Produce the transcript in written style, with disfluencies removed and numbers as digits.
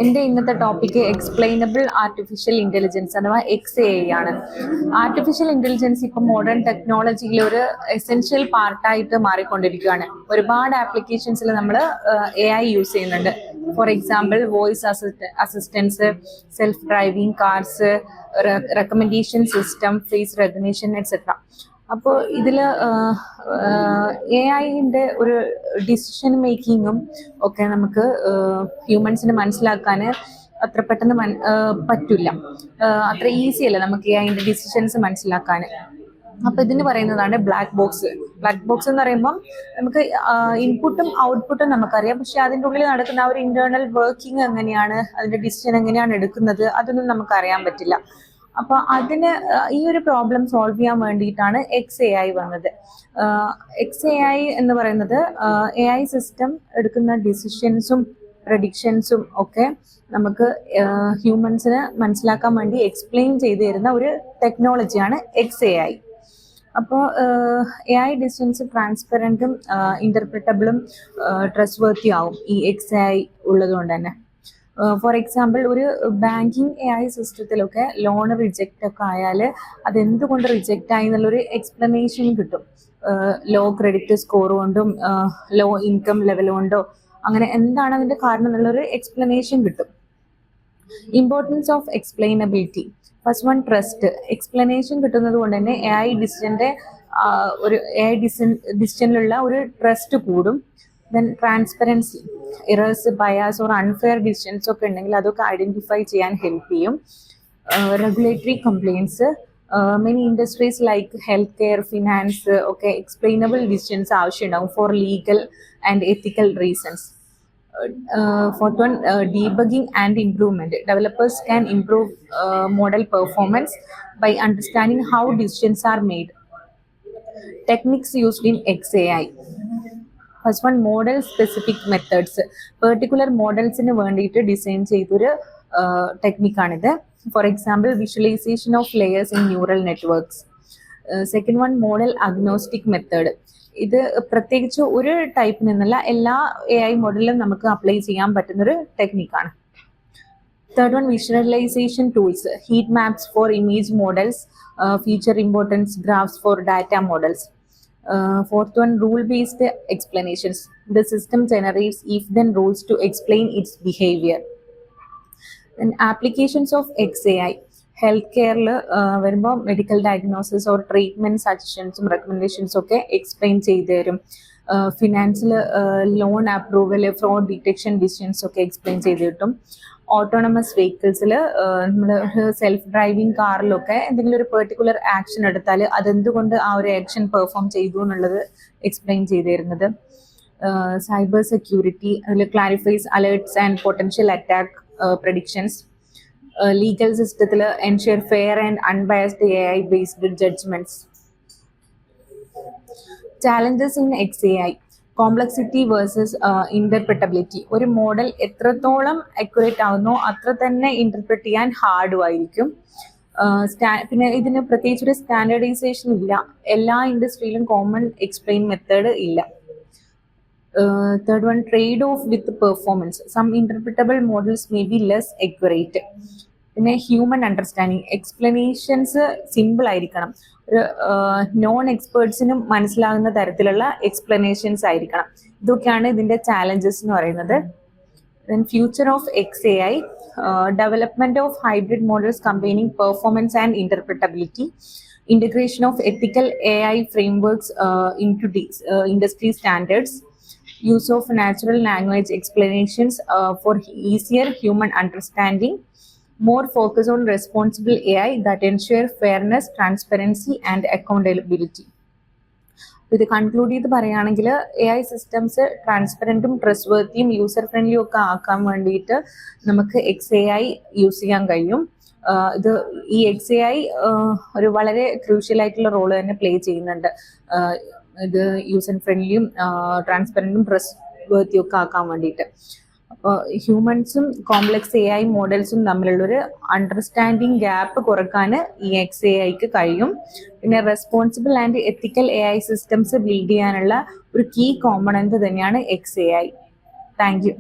എൻ്റെ ഇന്നത്തെ topic explainable artificial intelligence അഥവാ XAI ആണ്. ആർട്ടിഫിഷ്യൽ ഇൻ്റലിജൻസ് ഇപ്പം മോഡേൺ ടെക്നോളജിയിൽ ഒരു എസെൻഷ്യൽ പാർട്ടായിട്ട് മാറിക്കൊണ്ടിരിക്കുകയാണ്. ഒരുപാട് ആപ്ലിക്കേഷൻസിൽ നമ്മൾ AI യൂസ് ചെയ്യുന്നുണ്ട്. For example voice assistance, self driving cars, recommendation system, face recognition etcetera. അപ്പോൾ ഇതിൽ AI-ൻ്റെ ഒരു ഡിസിഷൻ മേക്കിങ്ങും ഒക്കെ നമുക്ക് ഹ്യൂമൻസിന് മനസ്സിലാക്കാൻ അത്ര പെട്ടെന്ന് പറ്റില്ല. അത്ര ഈസി അല്ല നമുക്ക് AI-ൻ്റെ ഡിസിഷൻസ് മനസ്സിലാക്കാൻ. അപ്പോൾ ഇതിന് പറയുന്നതാണ് ബ്ലാക്ക് ബോക്സ്. ബ്ലാക്ക് ബോക്സ് എന്ന് പറയുമ്പം നമുക്ക് ഇൻപുട്ടും ഔട്ട്പുട്ടും നമുക്കറിയാം, പക്ഷെ അതിൻ്റെ ഉള്ളിൽ നടക്കുന്ന ആ ഒരു ഇന്റേണൽ വർക്കിംഗ് എങ്ങനെയാണ്, അതിൻ്റെ ഡിസിഷൻ എങ്ങനെയാണ് എടുക്കുന്നത്, അതൊന്നും നമുക്ക് അറിയാൻ പറ്റില്ല. അപ്പോൾ അതിന് ഈ ഒരു പ്രോബ്ലം സോൾവ് ചെയ്യാൻ വേണ്ടിയിട്ടാണ് XAI വന്നത്. XAI എന്ന് പറയുന്നത് AI സിസ്റ്റം എടുക്കുന്ന ഡിസിഷൻസും പ്രഡിക്ഷൻസും ഒക്കെ നമുക്ക് ഹ്യൂമൻസിന് മനസ്സിലാക്കാൻ വേണ്ടി എക്സ്പ്ലെയിൻ ചെയ്തു തരുന്ന ഒരു ടെക്നോളജിയാണ് XAI. അപ്പോൾ AI ഡിസിഷൻസ് ട്രാൻസ്പെറൻറ്റും ഇൻ്റർപ്രിറ്റബിളും ട്രസ്റ്റ് വർത്തി ആവും ഈ XAI ഉള്ളതുകൊണ്ട് തന്നെ. ഫോർ എക്സാമ്പിൾ ഒരു ബാങ്കിങ് AI സിസ്റ്റത്തിലൊക്കെ ലോൺ റിജക്റ്റ് ഒക്കെ ആയാൽ അതെന്തുകൊണ്ട് റിജക്റ്റ് ആയി എന്നുള്ളൊരു എക്സ്പ്ലനേഷൻ കിട്ടും. ലോ ക്രെഡിറ്റ് സ്കോർ കൊണ്ടും ലോ ഇൻകം ലെവൽ കൊണ്ടോ അങ്ങനെ എന്താണ് അതിൻ്റെ കാരണം എന്നുള്ളൊരു എക്സ്പ്ലനേഷൻ കിട്ടും. Importance of explainability. First one, trust. Explanation കിട്ടുന്നത് കൊണ്ട് തന്നെ AI ഡിസിഷനിലുള്ള ഒരു ട്രസ്റ്റ് കൂടും. Then transparency. Errors, bias or unfair decisions ഒക്കെ ഉണ്ടെങ്കിൽ അതൊക്കെ ഐഡന്റിഫൈ ചെയ്യാൻ ഹെൽപ്പ് ചെയ്യും. Regulatory compliance. Many industries like health care, finance ഒക്കെ എക്സ്പ്ലെയിനബിൾ ഡിസിഷൻസ് ആവശ്യമുണ്ടാകും for legal and ethical reasons. Fourth one, debugging and improvement. Developers can improve model performance by understanding how decisions are made. Techniques used in XAI. First one, model specific methods. Particular modelsന് വേണ്ടിയിട്ട് design ചെയ്തൊരു ടെക്നിക്കാണിത്. For example visualization of layers in neural networks. Second one, model agnostic method. ഇത് പ്രത്യേകിച്ച് ഒരു ടൈപ്പിൽ നിന്നല്ല, എല്ലാ AI മോഡലിലും നമുക്ക് അപ്ലൈ ചെയ്യാൻ പറ്റുന്നൊരു ടെക്നിക്കാണ്. Third one, visualization tools. Heat maps for image models, feature importance graphs for data models. Fourth one, rule-based explanations. The system generates if-then rules to explain its behavior. And applications of XAI. Health കെയറിൽ വരുമ്പോൾ medical diagnosis or treatment സജഷൻസും റെക്കമെൻഡേഷൻസും ഒക്കെ explain ചെയ്തു തരും. ഫിനാൻസിൽ loan approval, fraud detection decisions ഒക്കെ explain ചെയ്ത് കിട്ടും. ഓട്ടോണമസ് വെഹിക്കിൾസിൽ നമ്മൾ സെൽഫ് ഡ്രൈവിംഗ് കാറിലൊക്കെ എന്തെങ്കിലും ഒരു പെർട്ടിക്കുലർ ആക്ഷൻ എടുത്താൽ അതെന്തുകൊണ്ട് ആ ഒരു ആക്ഷൻ പെർഫോം ചെയ്തു എന്നുള്ളത് എക്സ്പ്ലെയിൻ ചെയ്തു തരുന്നത്. സൈബർ സെക്യൂരിറ്റി, അതിൽ clarifies alerts and potential attack predictions. Legal സിസ്റ്റത്തിൽ ensure fair and unbiased AI based judgments. Challenges in XAI. Complexity versus interpretability. ഒരു മോഡൽ എത്രത്തോളം അക്യുറേറ്റ് ആവുന്നോ അത്ര തന്നെ ഇന്റർപ്രറ്റ് ചെയ്യാൻ ഹാർഡും ആയിരിക്കും. പിന്നെ ഇതിന് പ്രത്യേകിച്ച് ഒരു സ്റ്റാൻഡേർഡൈസേഷൻ ഇല്ല, എല്ലാ ഇൻഡസ്ട്രിയിലും കോമൺ എക്സ്പ്ലെയിൻ മെത്തേഡ് ഇല്ല. Third one, trade-off with performance. Some interpretable models may be less accurate. പിന്നെ ഹ്യൂമൻ അണ്ടർസ്റ്റാൻഡിങ്. എക്സ്പ്ലനേഷൻസ് സിമ്പിൾ ആയിരിക്കണം, ഒരു നോൺ എക്സ്പേർട്സിനും മനസ്സിലാകുന്ന തരത്തിലുള്ള എക്സ്പ്ലനേഷൻസ് ആയിരിക്കണം. ഇതൊക്കെയാണ് ഇതിൻ്റെ ചാലഞ്ചസ് എന്ന് പറയുന്നത്. Then future of XAI. Development of hybrid models combining performance and interpretability. Integration of ethical AI frameworks into industry standards. Use of natural language explanations for easier human understanding. More focus on responsible AI that ensure fairness, transparency and accountability. ഇത് conclude ചെയ്ത് പറയുകയാണെങ്കിൽ AI systems ട്രാൻസ്പെറൻറ്റും trust വർത്തിയും user ഫ്രണ്ട്ലിയും ഒക്കെ ആക്കാൻ വേണ്ടിയിട്ട് നമുക്ക് XAI use ചെയ്യാൻ കഴിയും. ഈ XAI ഒരു വളരെ ക്രൂഷ്യൽ ആയിട്ടുള്ള റോള് തന്നെ പ്ലേ ചെയ്യുന്നുണ്ട്. ഇത് യൂസർ ഫ്രണ്ട്ലിയും ട്രാൻസ്പെറൻറ്റും ട്രസ്റ്റ് വർത്തിയും ഒക്കെ ആക്കാൻ വേണ്ടിയിട്ട്. അപ്പോൾ ഹ്യൂമൻസും കോംപ്ലക്സ് AI മോഡൽസും തമ്മിലുള്ളൊരു അണ്ടർസ്റ്റാൻഡിങ് ഗ്യാപ്പ് കുറക്കാൻ ഈ XAIക്ക് കഴിയും. പിന്നെ responsible and ethical AI systems build ചെയ്യാനുള്ള ഒരു കീ കോമ്പണന്റ് തന്നെയാണ് XAI. Thank you.